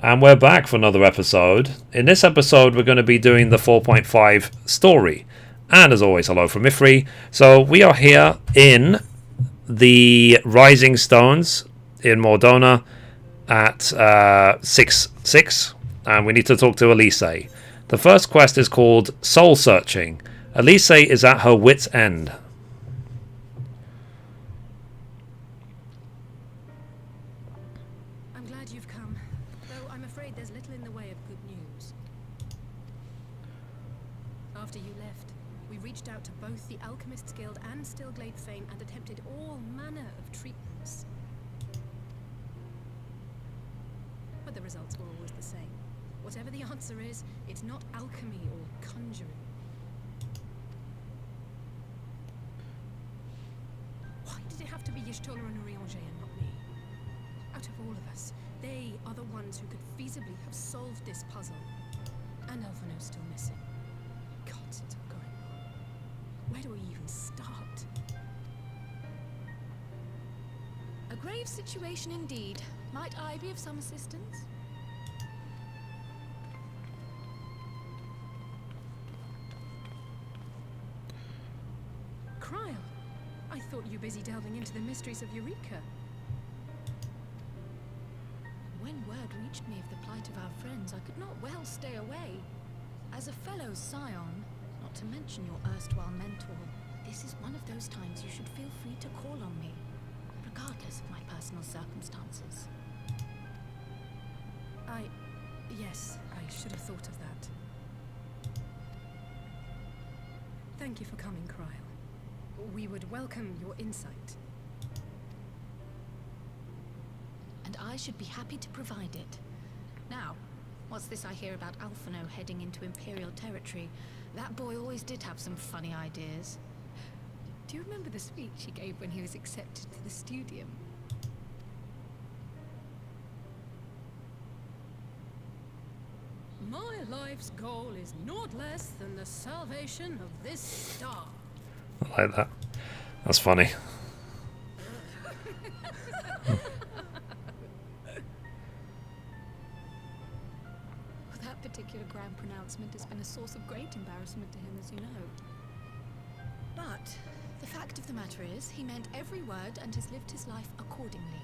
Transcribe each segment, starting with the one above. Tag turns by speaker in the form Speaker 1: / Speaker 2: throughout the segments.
Speaker 1: And we're back for another episode. In this episode, we're going to be doing the 4.5 story. And as always, hello from Mithrie. So we are here in the Rising Stones in Mordona at 6-6. And we need to talk to Elise. The first quest is called Soul Searching. Elise is at her wit's end.
Speaker 2: I'm glad you've come, though I'm afraid there's little in the way of good news. After you left, we reached out to both the Alchemists Guild and Stillglade Fane and attempted all manner of treatments. But the results were always the same. Whatever the answer is, it's not alchemy or conjuring. Why did it have to be Y'shtola and Urianger and not me? Out of all of us, they are the ones who could feasibly have solved this puzzle. And Alphino's still missing. Gods, it's all going wrong. Where do we even start?
Speaker 3: A grave situation indeed. Might I be of some assistance?
Speaker 2: Cryle, I thought you busy delving into the mysteries of Eureka.
Speaker 3: When word reached me of the plight of our friends, I could not well stay away. As a fellow scion, not to mention your erstwhile mentor, this is one of those times you should feel free to call on me, regardless of my personal circumstances.
Speaker 2: Yes, I should have thought of that. Thank you for coming, Cryle. We would welcome your insight.
Speaker 3: And I should be happy to provide it. Now, what's this I hear about Alphino heading into Imperial territory? That boy always did have some funny ideas. Do you remember the speech he gave when he was accepted to the Studium?
Speaker 2: My life's goal is naught less than the salvation of this star.
Speaker 1: I like that. That's funny.
Speaker 3: That particular grand pronouncement has been a source of great embarrassment to him, as you know. But the fact of the matter is, he meant every word and has lived his life accordingly.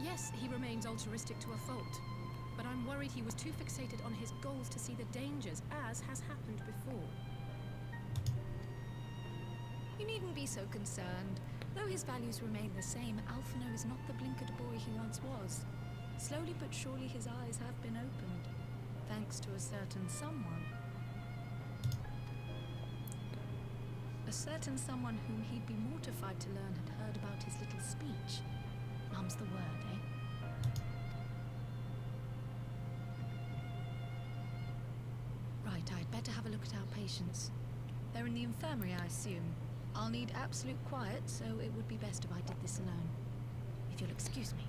Speaker 2: Yes, he remains altruistic to a fault. But I'm worried he was too fixated on his goals to see the dangers, as has happened before.
Speaker 3: You needn't be so concerned. Though his values remain the same, Alphino is not the blinkered boy he once was. Slowly but surely his eyes have been opened, thanks to a certain someone. A certain someone whom he'd be mortified to learn had heard about his little speech. Mum's the word, eh? Right, I'd better have a look at our patients. They're in the infirmary, I assume. I'll need absolute quiet, so it would be best if I did this alone. If you'll excuse me.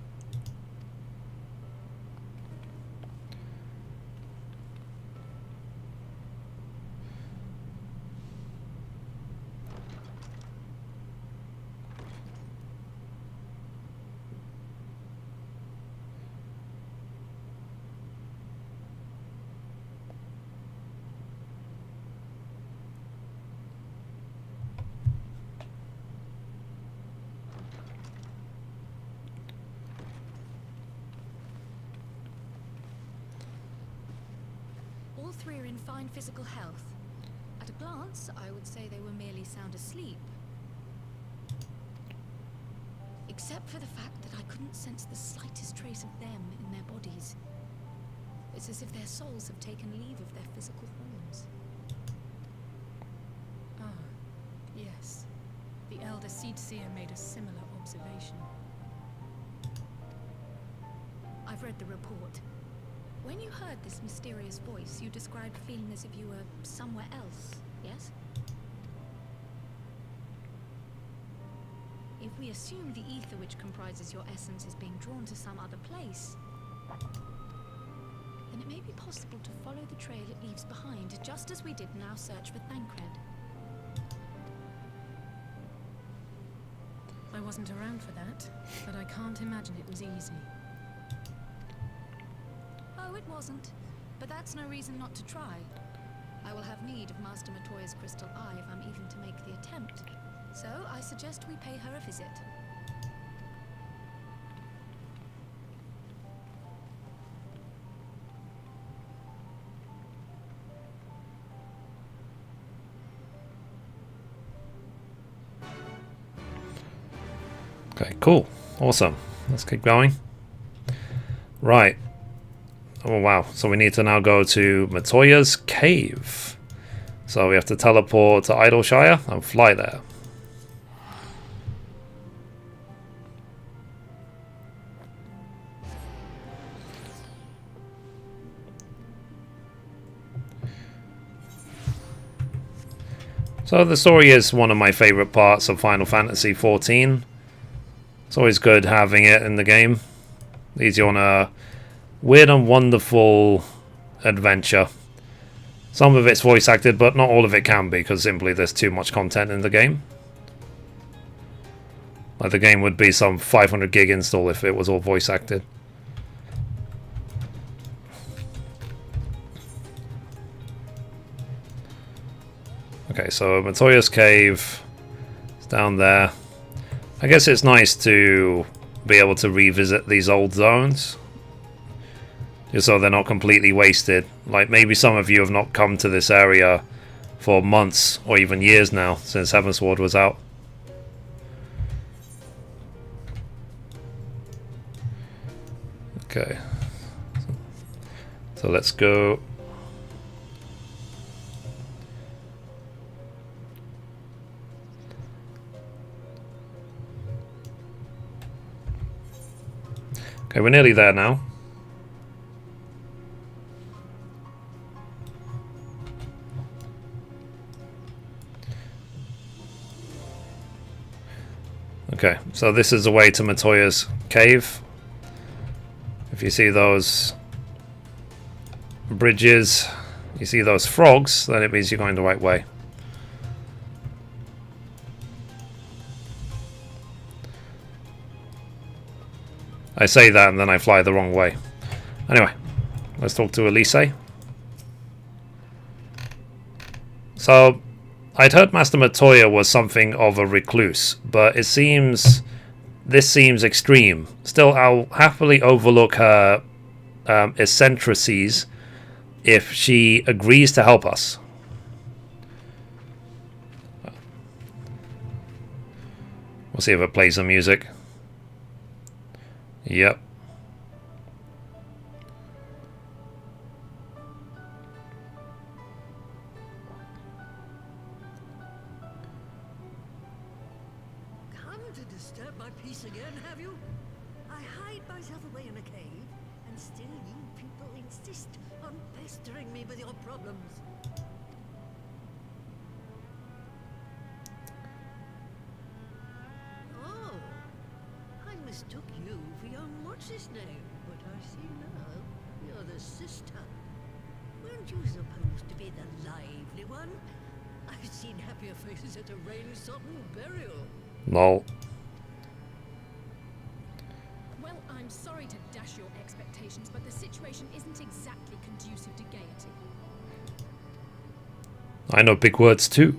Speaker 3: All three are in fine physical health. At a glance, I would say they were merely sound asleep. Except for the fact that I couldn't sense the slightest trace of them in their bodies. It's as if their souls have taken leave of their physical forms.
Speaker 2: Ah, yes. The Elder Seedseer made a similar observation.
Speaker 3: I've read the report. When you heard this mysterious voice, you described feeling as if you were somewhere else, yes? If we assume the ether which comprises your essence is being drawn to some other place, then it may be possible to follow the trail it leaves behind, just as we did in our search for Thancred.
Speaker 2: I wasn't around for that, but I can't imagine it was easy.
Speaker 3: Oh, it wasn't. But that's no reason not to try. I will have need of Master Matoya's crystal eye if I'm even to make the attempt. So, I suggest we pay her a visit.
Speaker 1: Okay, cool. Awesome. Let's keep going. Right. Oh, wow. So we need to now go to Matoya's cave. So we have to teleport to Idleshire and fly there. So the story is one of my favorite parts of Final Fantasy XIV. It's always good having it in the game. Leads you on a weird and wonderful adventure. Some of it's voice acted, but not all of it can be, because simply there's too much content in the game. Like the game would be some 500 gig install if it was all voice acted. Okay, so Matoya's cave is down there. I guess it's nice to be able to revisit these old zones, just so they're not completely wasted. Like maybe some of you have not come to this area for months or even years now since Heavensward was out. Okay, so let's go. Okay, we're nearly there now. Okay, so this is the way to Matoya's cave. If you see those bridges, you see those frogs, then it means you're going the right way. I say that and then I fly the wrong way. Anyway, let's talk to Elise. So, I'd heard Master Matoya was something of a recluse, but it seems... this seems extreme. Still, I'll happily overlook her eccentricities if she agrees to help us. We'll see if it plays some music. Yep.
Speaker 4: Come to disturb my peace again, have you? I hide myself away in a cave, and still you people insist on pestering me with your problems. Oh, I mistook you for young what's-his-name, but I see now you're the sister. Weren't you supposed to be the lively one? I've seen happier faces at a rain-sodden burial.
Speaker 1: Lol.
Speaker 2: Well, I'm sorry to dash your expectations, but the situation isn't exactly conducive to gaiety.
Speaker 1: I know big words too.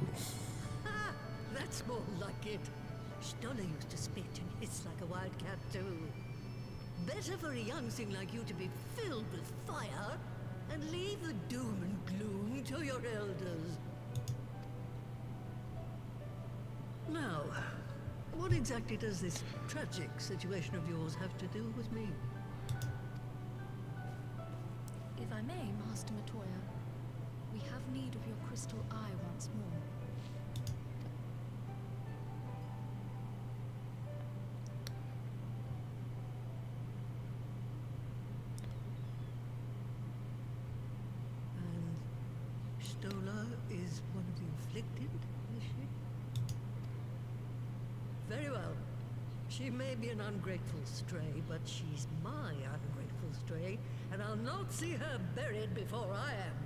Speaker 4: Ah, that's more like it. Stoller used to spit and hiss like a wildcat too. Better for a young thing like you to be filled with fire and leave the doom and gloom to your elders. Now, what exactly does this tragic situation of yours have to do with me?
Speaker 3: If I may, Master Matoya, we have need of your crystal eye once more.
Speaker 4: And Stoller is one of the inflicted, is she? Very well. She may be an ungrateful stray, but she's my ungrateful stray, and I'll not see her buried before I am.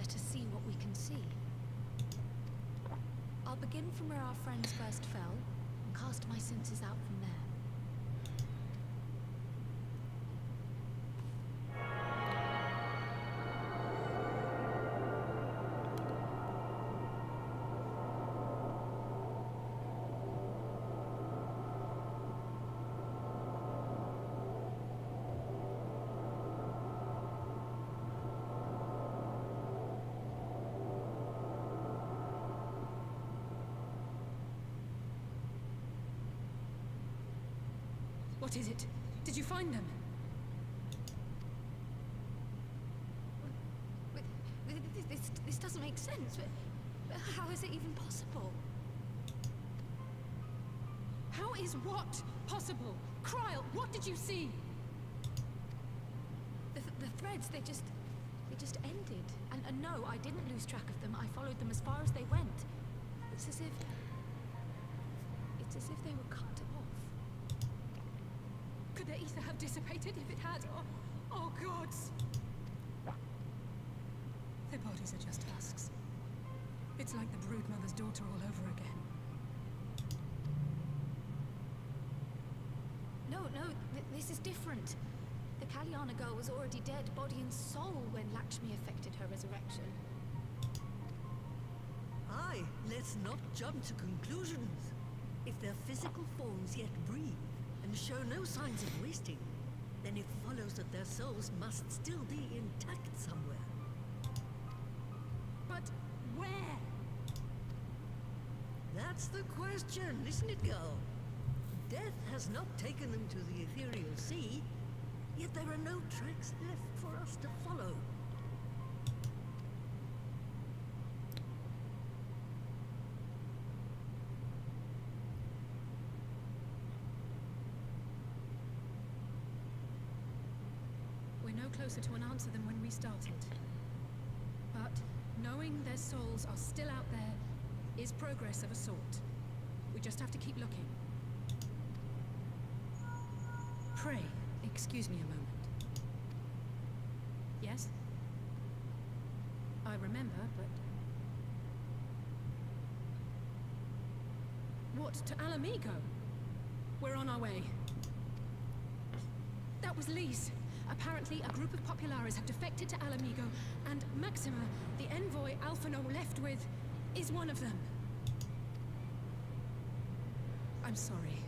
Speaker 3: let us see what we can see. I'll begin from where our friends first fell, and cast my senses out from there.
Speaker 2: What is it? Did you find them?
Speaker 3: This doesn't make sense. But how is it even possible?
Speaker 2: How is what possible? Kryl, what did you see?
Speaker 3: The threads, they just ended. And no, I didn't lose track of them. I followed them as far as they went. It's as if they were cut off.
Speaker 2: Could the ether have dissipated if it had? Oh gods! Their bodies are just husks. It's like the broodmother's daughter all over again.
Speaker 3: No, this is different. The Kalyana girl was already dead, body and soul, when Lakshmi effected her resurrection.
Speaker 4: Aye, let's not jump to conclusions. If their physical forms yet breathe, and show no signs of wasting, then it follows that their souls must still be intact somewhere.
Speaker 2: But where?
Speaker 4: That's the question, isn't it, girl? Death has not taken them to the ethereal sea, yet there are no tracks left for us to follow.
Speaker 2: Closer to an answer than when we started. But knowing their souls are still out there is progress of a sort. We just have to keep looking. Pray, excuse me a moment. Yes? I remember, but... What, to Alamigo? We're on our way. That was Lise. Apparently, a group of Populares have defected to Alamigo, and Maxima, the envoy Alphino left with, is one of them. I'm sorry.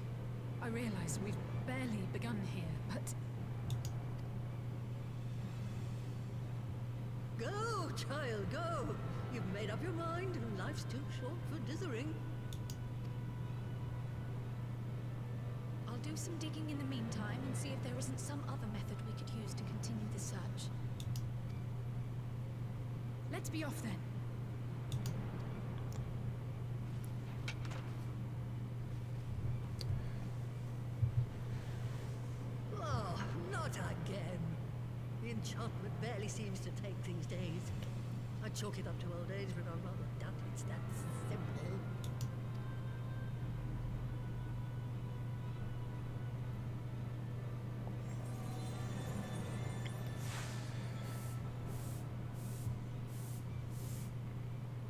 Speaker 2: I realize we've barely begun here, but...
Speaker 4: Go, child, go! You've made up your mind, and life's too short for dithering.
Speaker 3: I'll do some digging in the meantime and see if there isn't some other method we could use to continue the search.
Speaker 2: Let's be off then.
Speaker 4: Oh, not again. The enchantment barely seems to take these days. I chalk it up to old age, but I rather doubt it's that simple.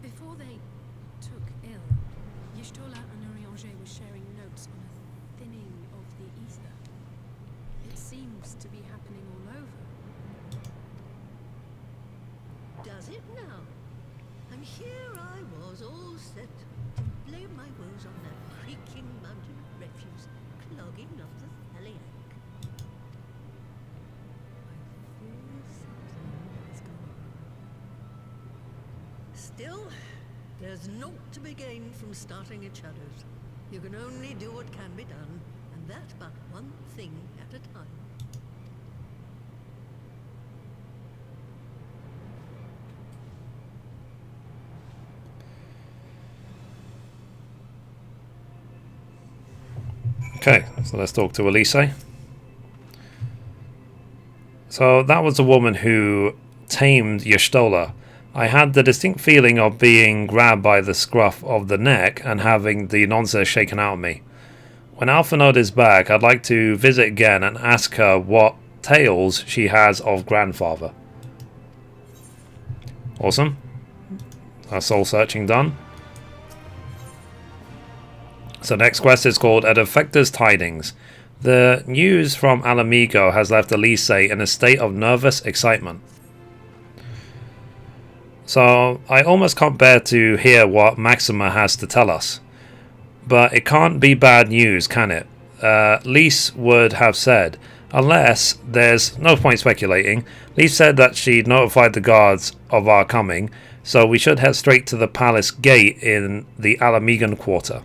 Speaker 2: Before they took ill, Y'shtola and Urianger were sharing notes on a thinning of the ether. It seems to be happening all over.
Speaker 4: Does it now? And here I was, all set to blame my woes on that creaking mountain of refuse clogging up the Thaliac. I fear something has gone on. Still, there's naught to be gained from starting at shadows. You can only do what can be done, and that but one thing at a time.
Speaker 1: Okay, so let's talk to Elise. So that was the woman who tamed Y'shtola. I had the distinct feeling of being grabbed by the scruff of the neck and having the nonsense shaken out of me. When Alphanod is back, I'd like to visit again and ask her what tales she has of grandfather. Awesome. Our soul searching done. So next quest is called A Defector's Tidings. The news from Alamigo has left Elise in a state of nervous excitement. So I almost can't bear to hear what Maxima has to tell us. But it can't be bad news, can it? Lise would have said, unless there's no point speculating. Lise said that she'd notified the guards of our coming, so we should head straight to the palace gate in the Alamigan quarter.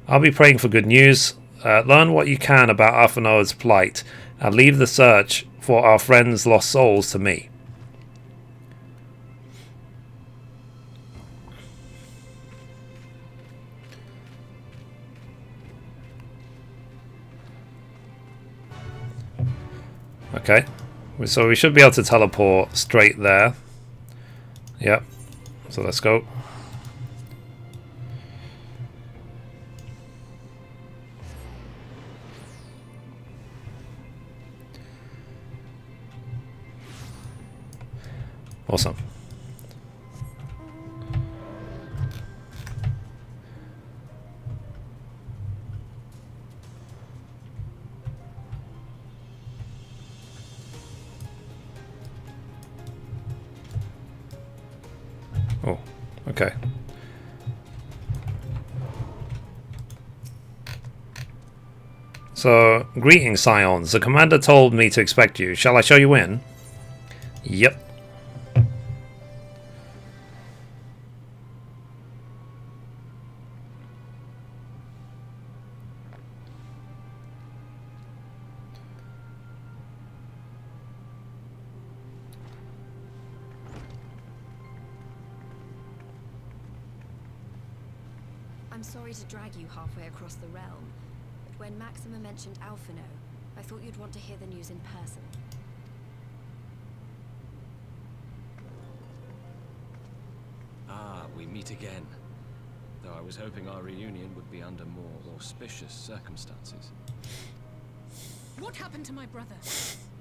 Speaker 1: I'll be praying for good news. Learn what you can about Alphinaud's plight, and leave the search for our friends' lost souls to me. Okay, so we should be able to teleport straight there. Yep, so let's go. Awesome. Oh, okay. So, greetings, Scions. The commander told me to expect you. Shall I show you in? Yep.
Speaker 3: I'm sorry to drag you halfway across the realm, but when Maxima mentioned Alphinaud, I thought you'd want to hear the news in person.
Speaker 5: Ah, we meet again. Though I was hoping our reunion would be under more auspicious circumstances.
Speaker 2: What happened to my brother?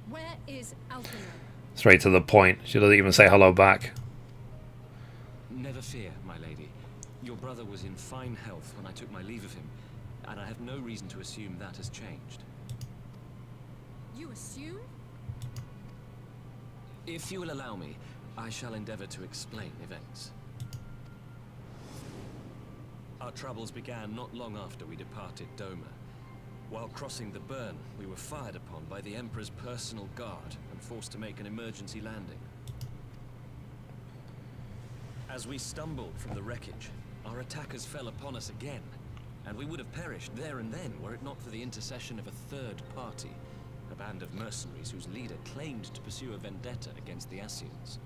Speaker 2: Where is Alphinaud?
Speaker 1: Straight to the point. She doesn't even say hello back.
Speaker 5: Never fear, my lady. Your brother was in fine health when I took my leave of him, and I have no reason to assume that has changed.
Speaker 2: You assume?
Speaker 5: If you will allow me, I shall endeavor to explain events. Our troubles began not long after we departed Doma. While crossing the burn, we were fired upon by the Emperor's personal guard and forced to make an emergency landing. As we stumbled from the wreckage, our attackers fell upon us again, and we would have perished there and then were it not for the intercession of a third party, a band of mercenaries whose leader claimed to pursue a vendetta against the Ascians.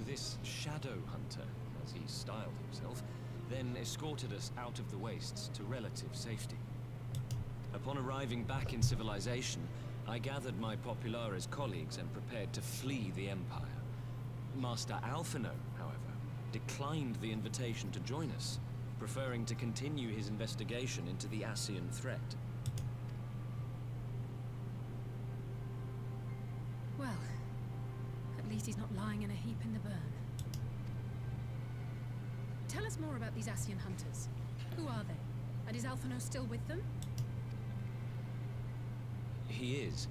Speaker 5: This shadow hunter, as he styled himself, then escorted us out of the wastes to relative safety. Upon arriving back in civilization, I gathered my Populares colleagues and prepared to flee the Empire. Master Alphinaud, however, declined the invitation to join us, preferring to continue his investigation into the Ascian threat.
Speaker 2: Well, at least he's not lying in a heap in the burn. Tell us more about these Ascian hunters. Who are they? And is Alphinaud still with them?
Speaker 5: He is.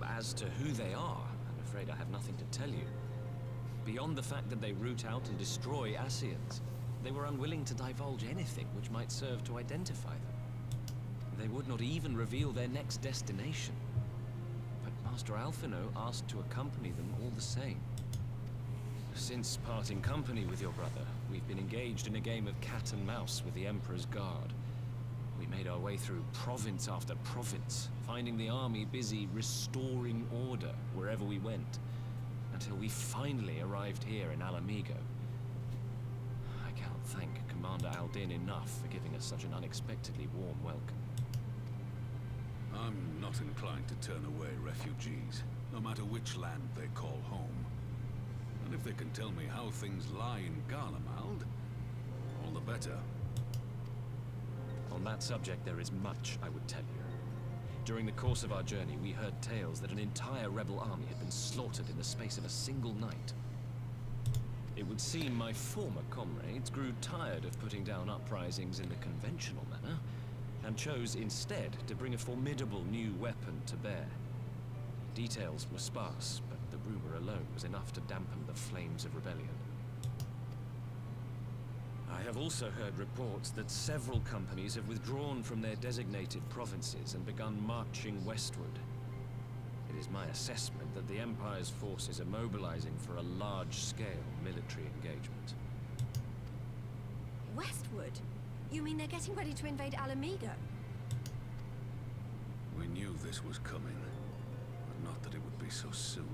Speaker 5: As to who they are, I'm afraid I have nothing to tell you. Beyond the fact that they root out and destroy Ascians, they were unwilling to divulge anything which might serve to identify them. They would not even reveal their next destination. But Master Alphinaud asked to accompany them all the same. Since parting company with your brother, we've been engaged in a game of cat and mouse with the Emperor's guard. We made our way through province after province, finding the army busy restoring order wherever we went, until we finally arrived here in Alamigo. I cannot thank Commander Aldin enough for giving us such an unexpectedly warm welcome.
Speaker 6: I'm not inclined to turn away refugees, no matter which land they call home. And if they can tell me how things lie in Garlemald, all the better.
Speaker 5: On that subject, there is much I would tell you. During the course of our journey, we heard tales that an entire rebel army had been slaughtered in the space of a single night. It would seem my former comrades grew tired of putting down uprisings in the conventional manner, and chose instead to bring a formidable new weapon to bear. Details were sparse, but the rumor alone was enough to dampen the flames of rebellion. I have also heard reports that several companies have withdrawn from their designated provinces and begun marching westward. It is my assessment that the Empire's forces are mobilizing for a large-scale military engagement.
Speaker 3: Westward? You mean they're getting ready to invade Alameda?
Speaker 6: We knew this was coming, but not that it would be so soon.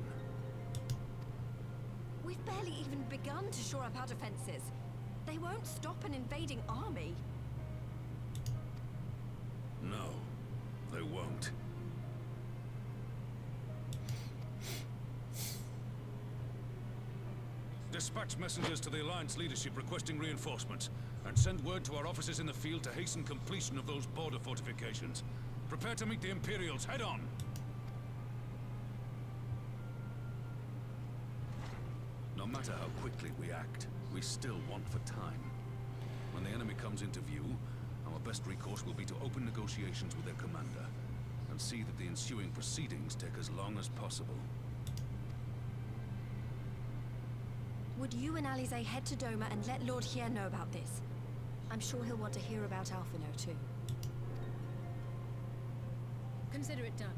Speaker 3: We've barely even begun to shore up our defenses. They won't stop an invading army.
Speaker 6: No, they won't. Dispatch messengers to the Alliance leadership requesting reinforcements, and send word to our officers in the field to hasten completion of those border fortifications. Prepare to meet the Imperials head on! No matter how quickly we act, we still want for time. When the enemy comes into view, our best recourse will be to open negotiations with their commander, and see that the ensuing proceedings take as long as possible.
Speaker 3: Would you and Alize head to Doma and let Lord Hien know about this? I'm sure he'll want to hear about Alphino too.
Speaker 2: Consider it done.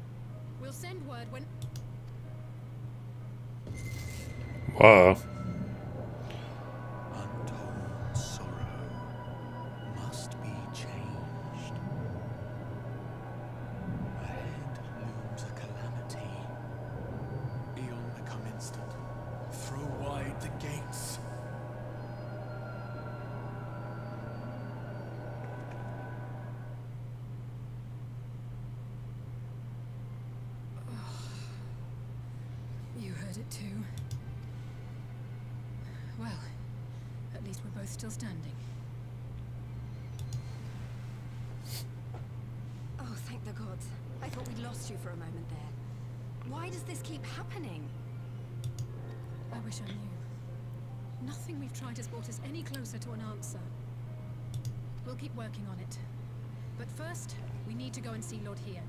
Speaker 2: We'll send word when...
Speaker 1: Whoa.
Speaker 7: Untold sorrow must be changed. Ahead looms a calamity. Eon become instant. Throw wide the gates.
Speaker 2: You heard it too. Well, at least we're both still standing.
Speaker 3: Oh, thank the gods. I thought we'd lost you for a moment there. Why does this keep happening?
Speaker 2: I wish I knew. Nothing we've tried has brought us any closer to an answer. We'll keep working on it. But first, we need to go and see Lord Hien.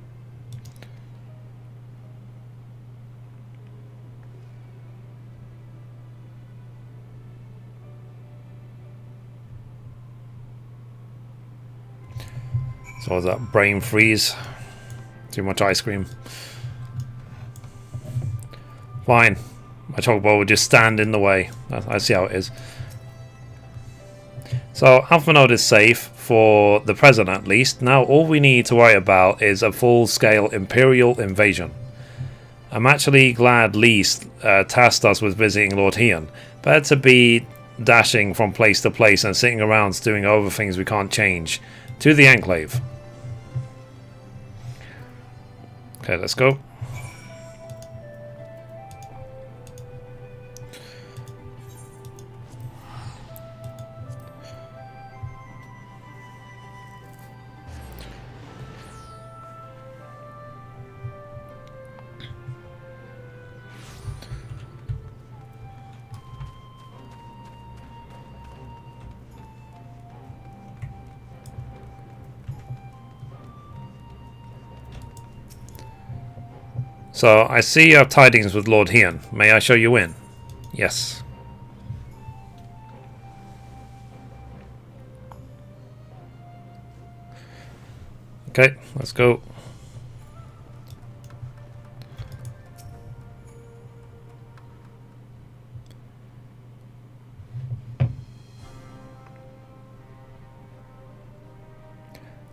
Speaker 1: So was that brain freeze? Too much ice cream. Fine. My chocobo would just stand in the way. I see how it is. So Alphanode is safe for the present at least. Now all we need to worry about is a full-scale Imperial invasion. I'm actually glad Least tasked us with visiting Lord Hien. Better to be dashing from place to place and sitting around stewing over things we can't change. To the Enclave. Okay, let's go. So, I see you have tidings with Lord Hien. May I show you in? Yes. Okay, let's go.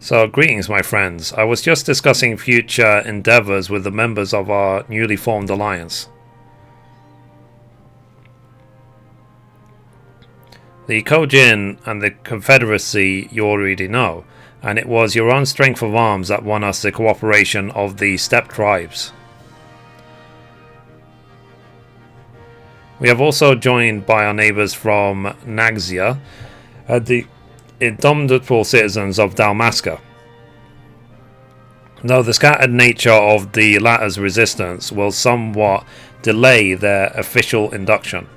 Speaker 1: So, greetings my friends. I was just discussing future endeavours with the members of our newly formed alliance. The Kojin and the Confederacy you already know, and it was your own strength of arms that won us the cooperation of the steppe tribes. We have also joined by our neighbours from Naxia, the indomitable citizens of Dalmasca. though the scattered nature of the latter's resistance will somewhat delay their official induction.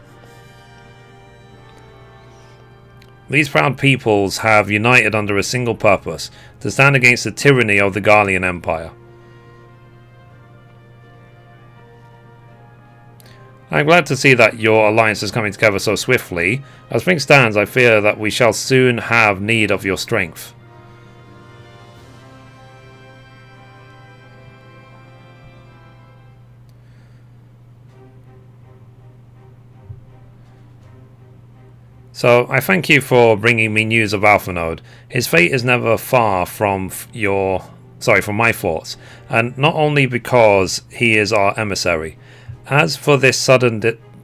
Speaker 1: These proud peoples have united under a single purpose, to stand against the tyranny of the Garlean Empire. I'm glad to see that your alliance is coming together so swiftly. As things stand, I fear that we shall soon have need of your strength. So, I thank you for bringing me news of Alphanode. His fate is never far from from my thoughts, and not only because he is our emissary. As for this sudden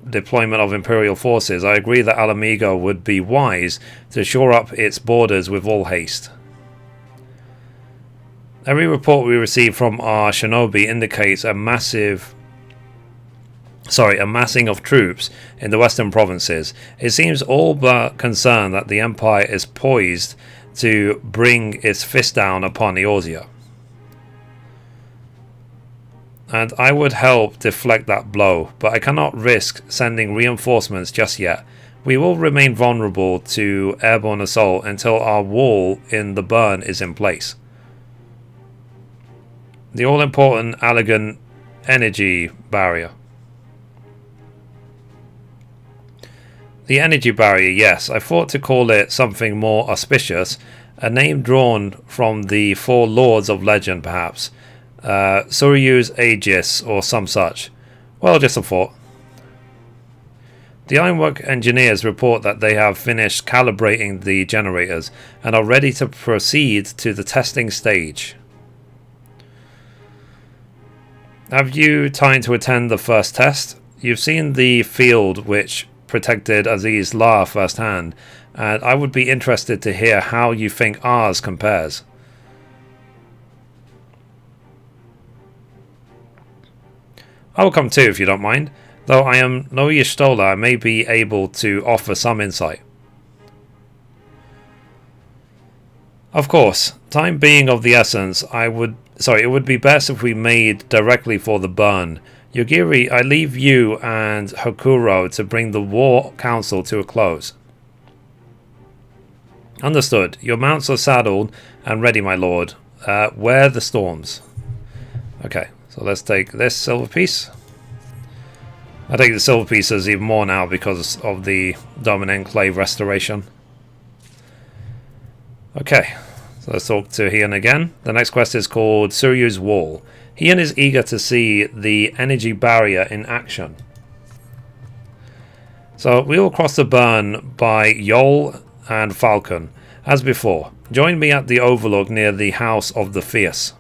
Speaker 1: deployment of Imperial forces, I agree that Alamigo would be wise to shore up its borders with all haste. Every report we receive from our shinobi indicates a massing of troops in the western provinces. It seems all but concerned that the Empire is poised to bring its fist down upon Eorzea. And I would help deflect that blow, but I cannot risk sending reinforcements just yet. We will remain vulnerable to airborne assault until our wall in the burn is in place. The all-important Allegan energy barrier. The energy barrier, yes. I thought to call it something more auspicious. A name drawn from the four lords of legend, perhaps. Seiryu's Aegis, or some such. Well, just a thought. The Ironwork engineers report that they have finished calibrating the generators and are ready to proceed to the testing stage. Have you time to attend the first test? You've seen the field which protected Aziz La firsthand, and I would be interested to hear how you think ours compares. I will come too if you don't mind. Though I am no Y'shtola, I may be able to offer some insight. Of course, time being of the essence, it would be best if we made directly for the burn. Yogiri, I leave you and Hokuro to bring the War Council to a close. Understood. Your mounts are saddled and ready, my lord. Wear the storms. Okay, so let's take this silver piece. I take the silver pieces even more now because of the Domin Enclave restoration. Okay, so let's talk to Heian again. The next quest is called Seiryu's Wall. Heian is eager to see the energy barrier in action. So we will cross the burn by Yol and Falcon. As before, join me at the overlook near the House of the Fierce.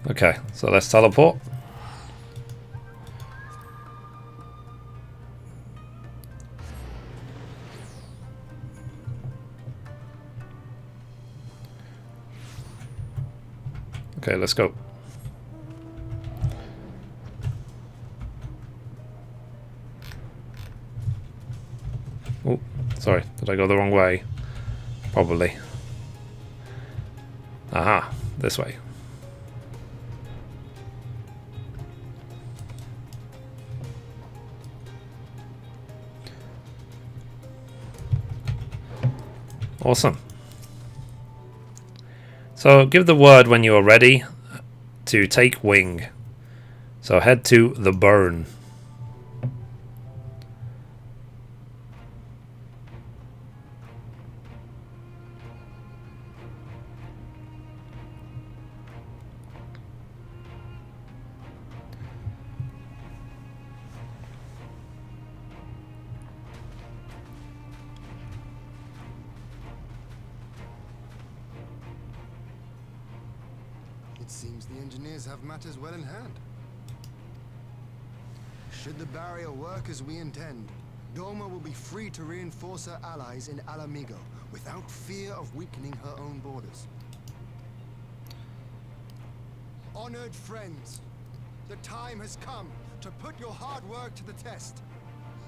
Speaker 1: Okay, so let's teleport. Okay, let's go. Oh, sorry. Did I go the wrong way? Probably. Aha, this way. Awesome. So give the word when you are ready to take wing. So head to the burn.
Speaker 8: Seems the engineers have matters well in hand. Should the barrier work as we intend, Doma will be free to reinforce her allies in Alamigo without fear of weakening her own borders. Honored friends, the time has come to put your hard work to the test.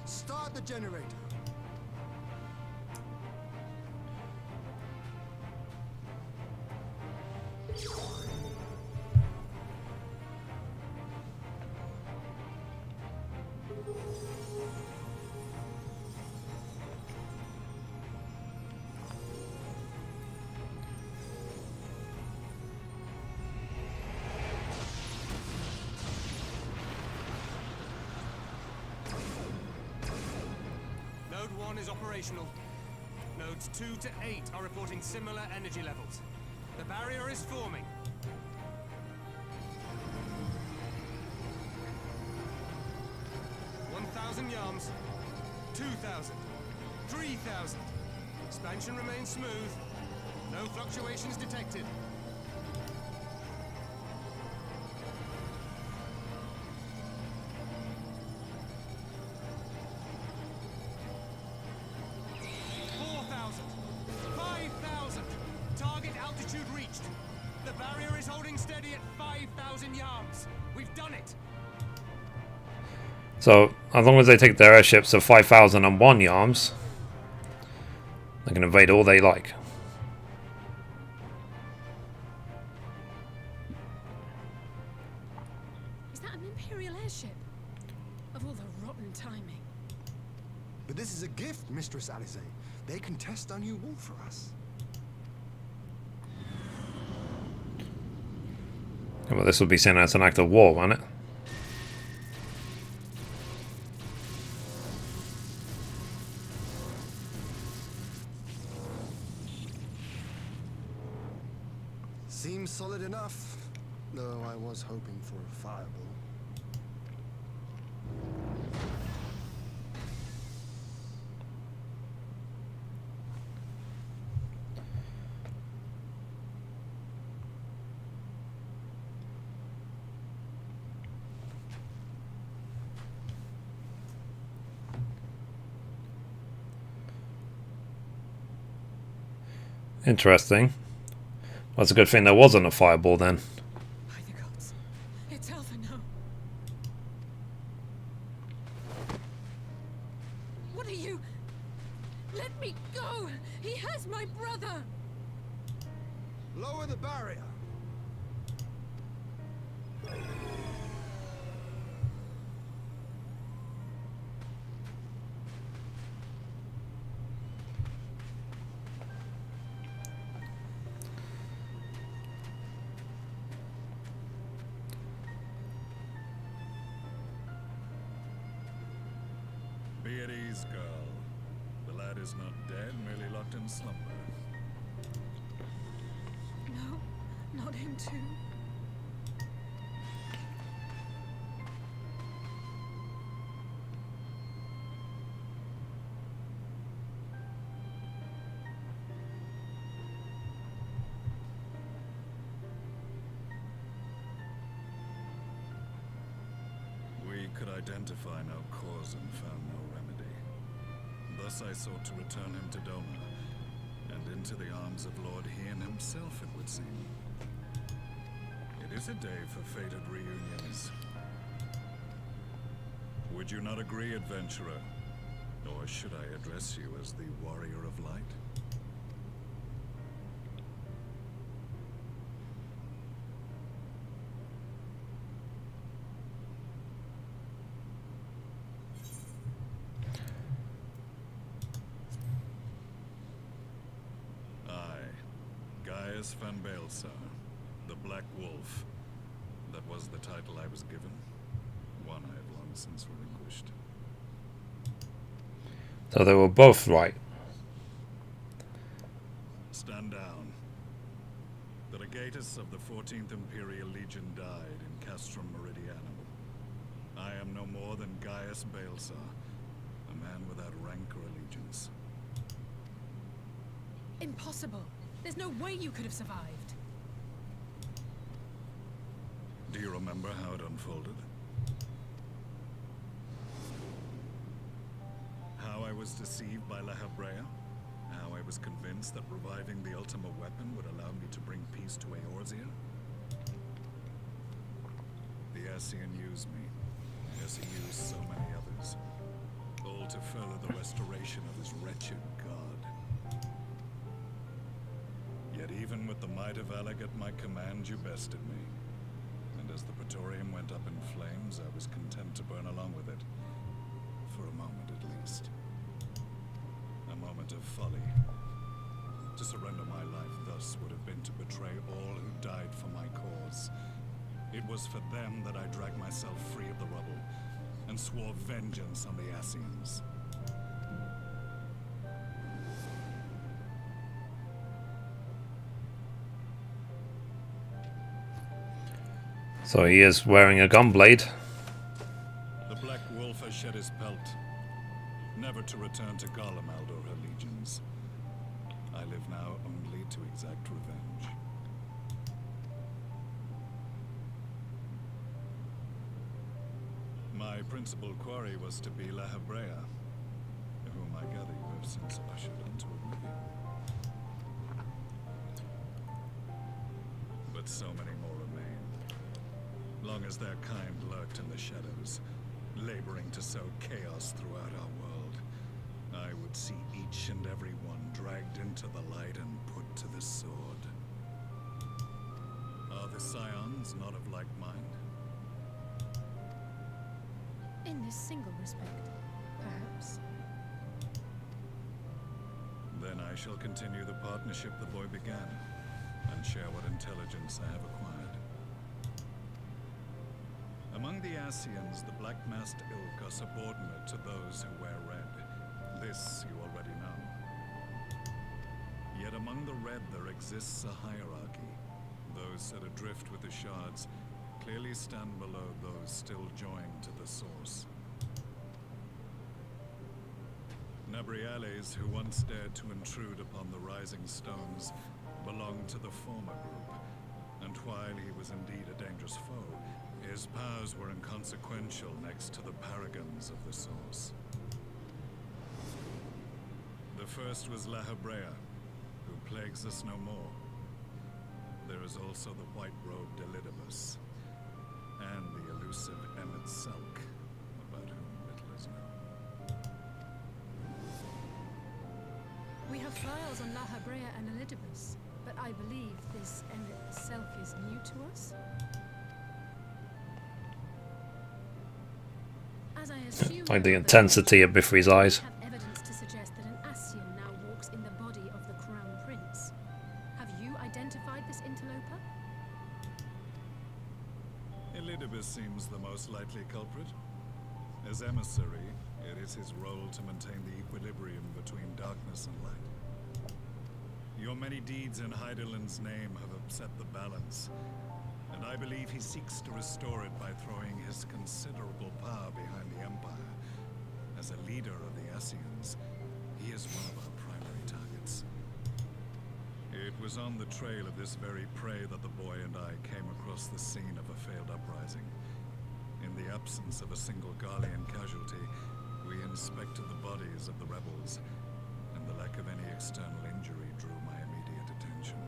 Speaker 8: Start the generator.
Speaker 9: Node 1 is operational. Nodes 2 to 8 are reporting similar energy levels. The barrier is forming. Yards, 2,000, 3,000. Expansion remains smooth. No fluctuations detected. Target altitude reached. The barrier is holding steady at 5,000 yards. We've done it.
Speaker 1: So, as long as they take their airships to 5,001 yards, they can invade all they like.
Speaker 2: Is that an Imperial airship? Of all the rotten timing.
Speaker 8: But this is a gift, Mistress Alice. They can test our new wall for us.
Speaker 1: Well, this will be seen as an act of war, won't it?
Speaker 8: Seems solid enough, though I was hoping for a fireball.
Speaker 1: Interesting. Well, it's a good thing there wasn't a fireball then.
Speaker 2: By the gods. It's Alpha now. What are you? Let me go! He has my brother!
Speaker 8: Lower the barrier!
Speaker 6: Be at ease, girl. The lad is not dead, merely locked in slumber.
Speaker 2: No, not him too.
Speaker 6: We could identify no cause and found no remedy. Thus I sought to return him to Doma, and into the arms of Lord Hien himself, it would seem. It is a day for fated reunions. Would you not agree, adventurer? Or should I address you as the Warrior of Light? Van Baelsar, the Black Wolf. That was the title I was given. One I have long since relinquished.
Speaker 1: So they were both right.
Speaker 6: Stand down. The legatus of the 14th Imperial Legion died in Castrum Meridianum. I am no more than Gaius Baelsar, a man without rank or allegiance.
Speaker 2: Impossible. There's no way you could have survived.
Speaker 6: Do you remember how it unfolded? How I was deceived by La Habrea? How I was convinced that reviving the Ultima weapon would allow me to bring peace to Eorzea? The Ascian used me, as he used so many others. All all to further the restoration of his wretched god. Yet even with the might of Alec at my command, you bested me. And as the Praetorium went up in flames, I was content to burn along with it. For a moment at least. A moment of folly. To surrender my life thus would have been to betray all who died for my cause. It was for them that I dragged myself free of the rubble, and swore vengeance on the Ascians.
Speaker 1: So he is wearing a gunblade.
Speaker 6: The Black Wolf has shed his pelt, never to return to Garlemald or her legions. I live now only to exact revenge. My principal quarry was to be La Hebrea, whom I gather you have since ushered into oblivion. But so many more remain. Long as their kind lurked in the shadows, laboring to sow chaos throughout our world, I would see each and every one dragged into the light and put to the sword. Are the Scions not of like mind?
Speaker 2: In this single respect, perhaps.
Speaker 6: Then I shall continue the partnership the boy began, and share what intelligence I have acquired. Among the Ascians, the Black-masked ilk are subordinate to those who wear red. This you already know. Yet among the red there exists a hierarchy. Those set adrift with the shards clearly stand below those still joined to the source. Nabriales, who once dared to intrude upon the Rising Stones, belonged to the former group, and while he was indeed a dangerous foe, his powers were inconsequential next to the paragons of the source. The first was La Hebrea, who plagues us no more. There is also the white-robed Elidibus, and the elusive Emmett Selk, about whom little is known.
Speaker 2: We have files on La Hebrea and Elidibus, but I believe this Emmett Selk is new to us. As I assume,
Speaker 1: Like the intensity of Mithrie's eyes.
Speaker 2: have evidence to suggest that an Ascian now walks in the body of the Crown Prince. Have you identified this interloper?
Speaker 6: Elidibus seems the most likely culprit. As emissary, it is his role to maintain the equilibrium between darkness and light. Your many deeds in Hydaelyn's name have upset the balance, and I believe he seeks to restore it by throwing his considerable power behind the Empire. As a leader of the Ascians, he is one of our primary targets. It was on the trail of this very prey that the boy and I came across the scene of a failed uprising. In the absence of a single Garlean casualty, we inspected the bodies of the rebels, and the lack of any external injury drew my immediate attention.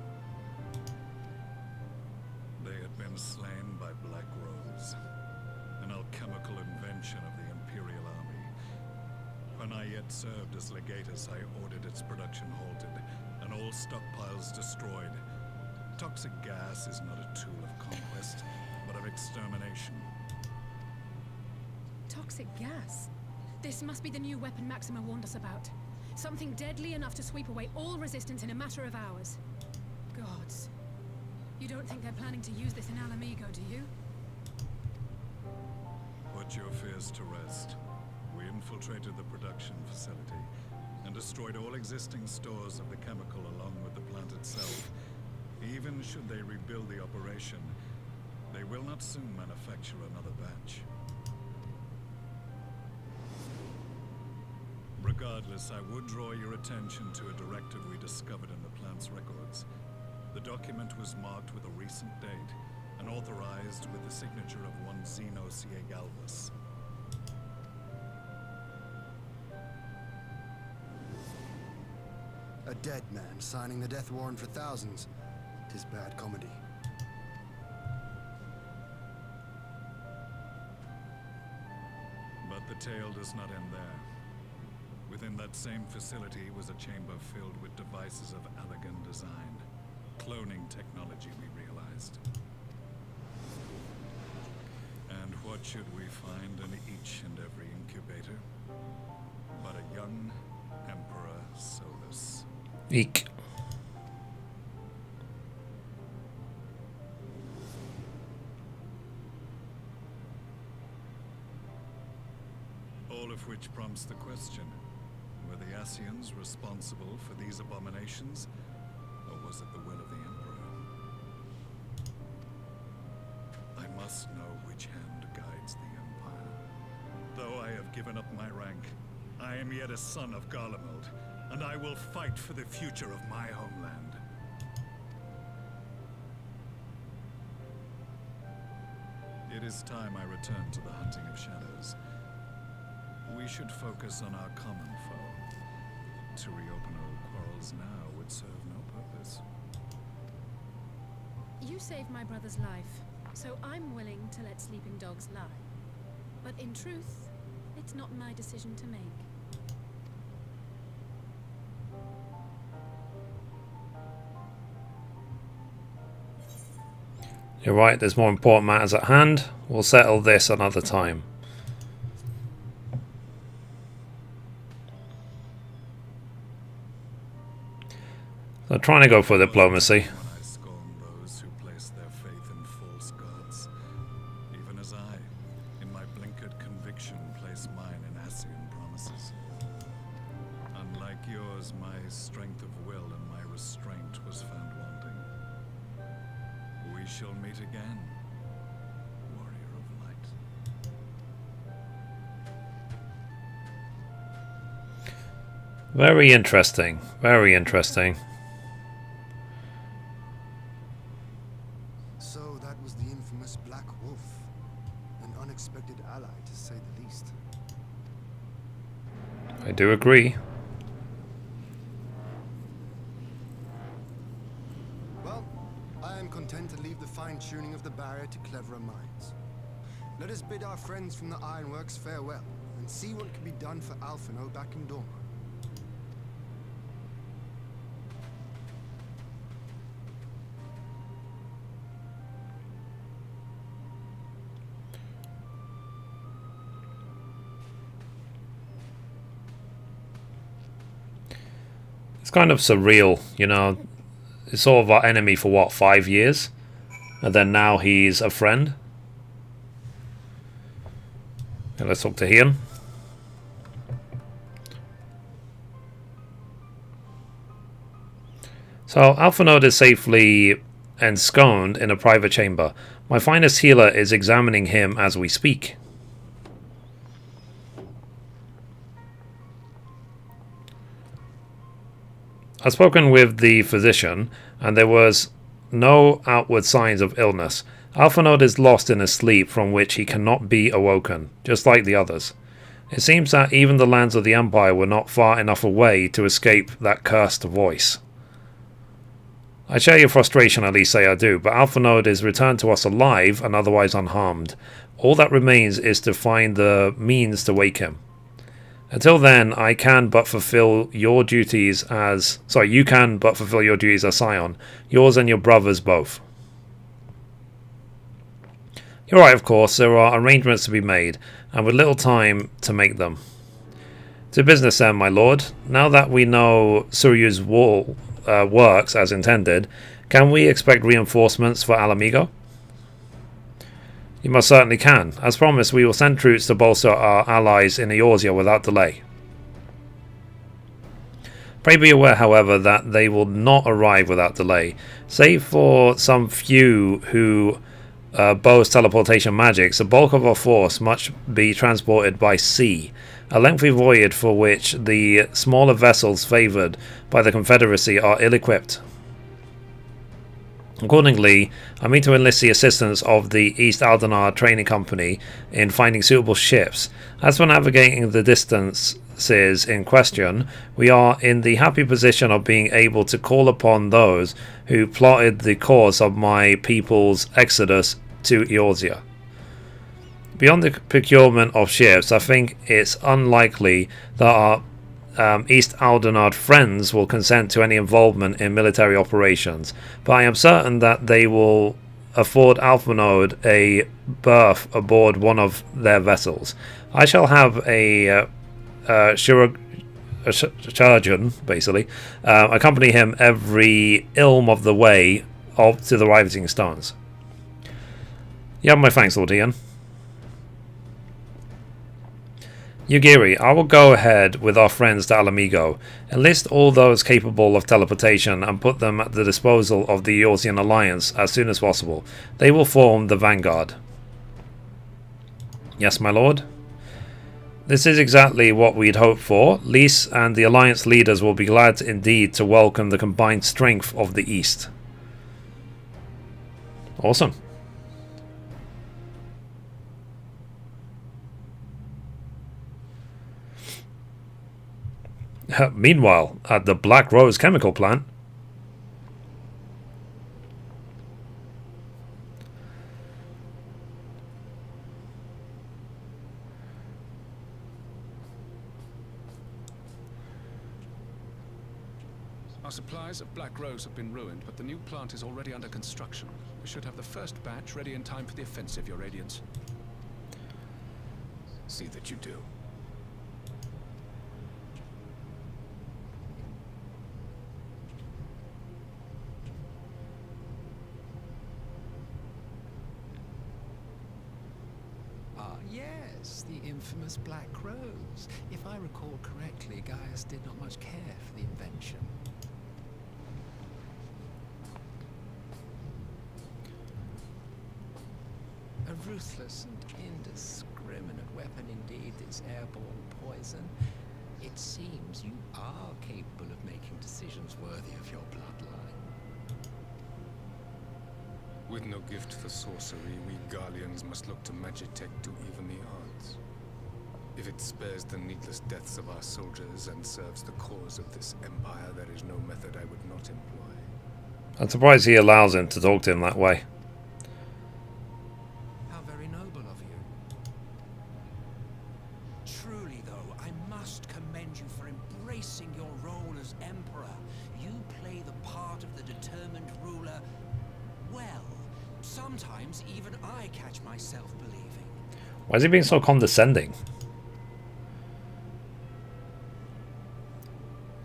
Speaker 6: They had been slain by Black Rose, an alchemical invention of the Imperial Army. When I yet served as legatus, I ordered its production halted, and all stockpiles destroyed. Toxic gas is not a tool of conquest, but of extermination.
Speaker 2: Toxic gas? This must be the new weapon Maxima warned us about. Something deadly enough to sweep away all resistance in a matter of hours. Gods. You don't think they're planning to use this in Alamigo, do you?
Speaker 6: Put your fears to rest. We infiltrated the production facility and destroyed all existing stores of the chemical along with the plant itself. Even should they rebuild the operation, they will not soon manufacture another batch. Regardless, I would draw your attention to a directive we discovered in the plant's records. The document was marked with a recent date and authorized with the signature of one Zeno Galvus.
Speaker 8: A dead man signing the death warrant for thousands. 'Tis bad comedy.
Speaker 6: But the tale does not end there. Within that same facility was a chamber filled with devices of elegant design. Cloning technology, we realized. And what should we find in each and every incubator? But a young Emperor Solus.
Speaker 1: Eek.
Speaker 6: All of which prompts the question, were the Ascians responsible for these abominations, or was it the will of the Emperor? I must know which hand guides the Empire. Though I have given up my rank, I am yet a son of Garlemald, and I will fight for the future of my homeland. It is time I return to the hunting of shadows. We should focus on our common foe. To reopen old quarrels now would serve no purpose.
Speaker 2: You saved my brother's life, so I'm willing to let sleeping dogs lie. But in truth, it's not my decision to make.
Speaker 1: You're right, there's more important matters at hand. We'll settle this another time. So trying to go for diplomacy.
Speaker 6: I scorn those who place their faith in false gods, even as I, in my blinkered conviction, place mine in Ascian promises. Unlike yours, my strength of will and my restraint was found wanting. We shall meet again, warrior of light.
Speaker 1: Very interesting. Very interesting.
Speaker 8: So that was the infamous Black Wolf. An unexpected ally, to say the least.
Speaker 1: I do agree.
Speaker 8: Well, I am content to leave the fine-tuning of the barrier to cleverer minds. Let us bid our friends from the Ironworks farewell, and see what can be done for Alphino back in Dorma.
Speaker 1: It's kind of surreal, you know. It's sort of our enemy for what, 5 years? And then now he's a friend. And let's talk to him. So Alphanode is safely ensconced in a private chamber. My finest healer is examining him as we speak. I've spoken with the physician, and there was no outward signs of illness. Alphanode is lost in a sleep from which he cannot be awoken, just like the others. It seems that even the lands of the Empire were not far enough away to escape that cursed voice. I share your frustration, at least say I do, but Alphanode is returned to us alive and otherwise unharmed. All that remains is to find the means to wake him. Until then, I can but fulfill your duties as... Sorry, you can but fulfill your duties as Scion. Yours and your brother's both. You're right, of course. There are arrangements to be made, and with little time to make them. To business then, my lord. Now that we know Seiryu's wall works as intended, can we expect reinforcements for Alamigo? You most certainly can. As promised, we will send troops to bolster our allies in Eorzea without delay. Pray be aware, however, that they will not arrive without delay. Save for some few who boast teleportation magics, the bulk of our force must be transported by sea, a lengthy voyage for which the smaller vessels favoured by the Confederacy are ill-equipped. Accordingly, I mean to enlist the assistance of the East Aldenar Training Company in finding suitable ships. As for navigating the distances in question, we are in the happy position of being able to call upon those who plotted the cause of my people's exodus to Eorzea. Beyond the procurement of ships, I think it's unlikely that our East Aldenard friends will consent to any involvement in military operations, but I am certain that they will afford Alphanode a berth aboard one of their vessels. I shall have a surgeon, basically, accompany him every ilm of the way up to the Rising Stones. You have my thanks, Lord Ian. Yugiri, I will go ahead with our friends to Alamigo, enlist all those capable of teleportation and put them at the disposal of the Eorzean Alliance as soon as possible. They will form the vanguard. Yes, my lord. This is exactly what we'd hoped for. Lys and the Alliance leaders will be glad indeed to welcome the combined strength of the East. Awesome. Meanwhile, at the Black Rose chemical plant,
Speaker 6: our supplies of Black Rose have been ruined, but the new plant is already under construction. We should have the first batch ready in time for the offensive, Your Radiance. See that you do.
Speaker 10: Yes, the infamous Black Rose. If I recall correctly, Gaius did not much care for the invention. A ruthless and indiscriminate weapon indeed, this airborne poison. It seems you are capable of making decisions worthy of your bloodline.
Speaker 6: With no gift for sorcery, we Garleans must look to Magitech to even the odds. If it spares the needless deaths of our soldiers and serves the cause of this empire, there is no method I would not employ.
Speaker 1: I'm surprised he allows him to talk to him that way.
Speaker 10: How very noble of you.
Speaker 11: Truly, though, I must commend you for embracing your role as Emperor. You play the part of the determined ruler well. Sometimes even I catch myself believing.
Speaker 1: Why is he being so condescending?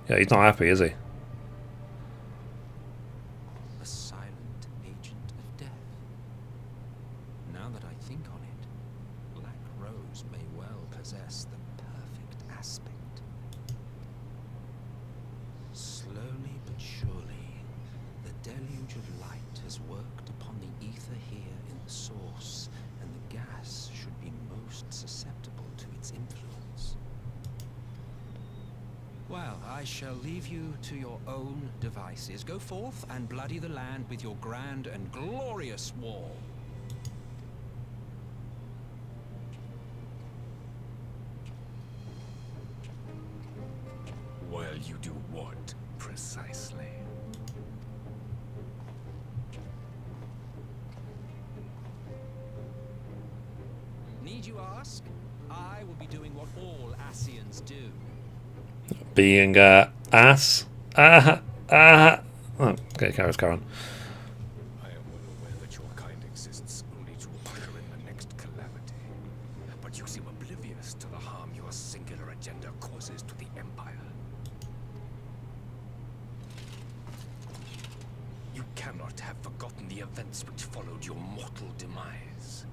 Speaker 1: Yeah, he's not happy, is he?
Speaker 10: A silent agent of death. Now that I think on it, Black Rose may well possess the perfect aspect. Slowly but surely, the deluge of light has worked upon the ether here in the source, and the gas should be most susceptible to its influence. Well, I shall leave you to your own devices. Go forth and bloody the land with your grand and glorious war.
Speaker 6: Well, you do what, precisely?
Speaker 11: Need you ask? I will be doing what all Ascians do.
Speaker 1: Being ass. Oh, okay, carry on.
Speaker 6: I am well aware that your kind exists only to appear in the next calamity. But you seem oblivious to the harm your singular agenda causes to the Empire. You cannot have forgotten the events which followed your mortal demise.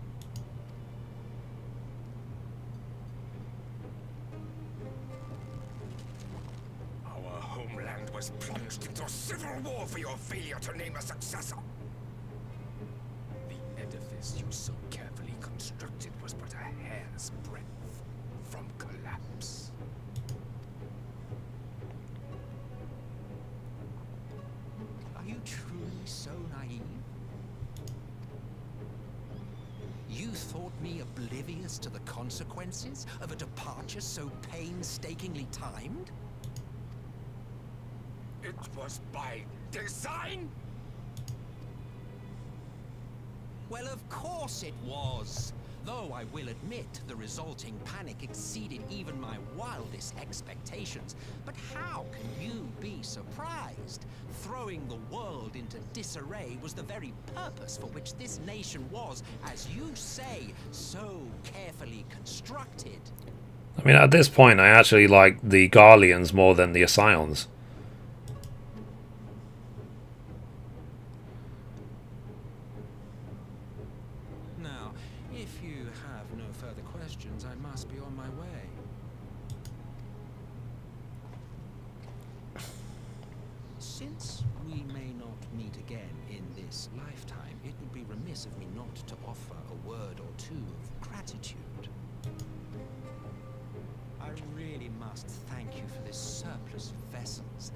Speaker 6: Our homeland was plunged into civil war for your failure to name a successor. The edifice you so carefully constructed was but a hair's breadth from collapse.
Speaker 11: Are you truly so naive? You thought me oblivious to the consequences of a departure so painstakingly timed?
Speaker 6: It was by design?
Speaker 11: Well, of course it was. Though I will admit the resulting panic exceeded even my wildest expectations. But how can you be surprised? Throwing the world into disarray was the very purpose for which this nation was, as you say, so carefully constructed.
Speaker 1: I mean, at this point, I actually like the Garleans more than the Scions.
Speaker 11: Now, if you have no further questions, I must be on my way. Since we may not meet again in this lifetime, it would be remiss of me not to offer a word or two of gratitude. I really must thank you for this surplus of vessels.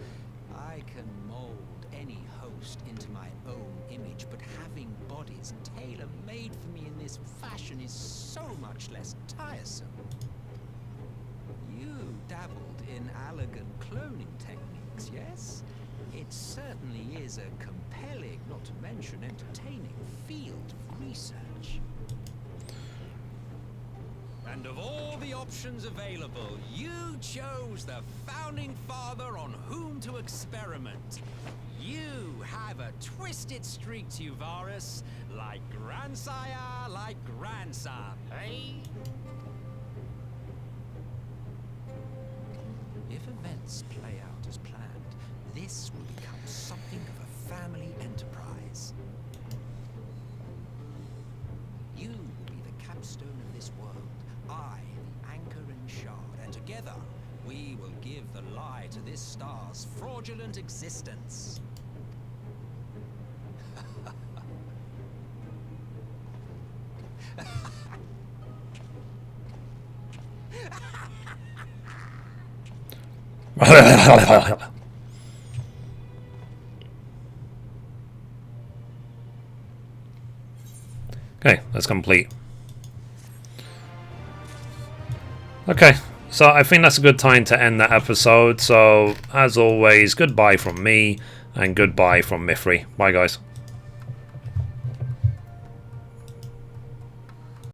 Speaker 11: I can mold any host into my own image, but having bodies tailor-made for me in this fashion is so much less tiresome. You dabbled in elegant cloning techniques, yes? It certainly is a compelling, not to mention entertaining, field of research. And of all the options available, you chose the founding father on whom to experiment. You have a twisted streak to you, Varus, like grandsire, like grandson, eh? If events play out as planned, this will become something of a family enterprise. You will be the capstone of this world, I, the anchor and shard, and together we will give the lie to this star's fraudulent existence.
Speaker 1: Okay, that's complete. Okay, so I think that's a good time to end that episode. So, as always, goodbye from me, and goodbye from Mithrie. Bye, guys.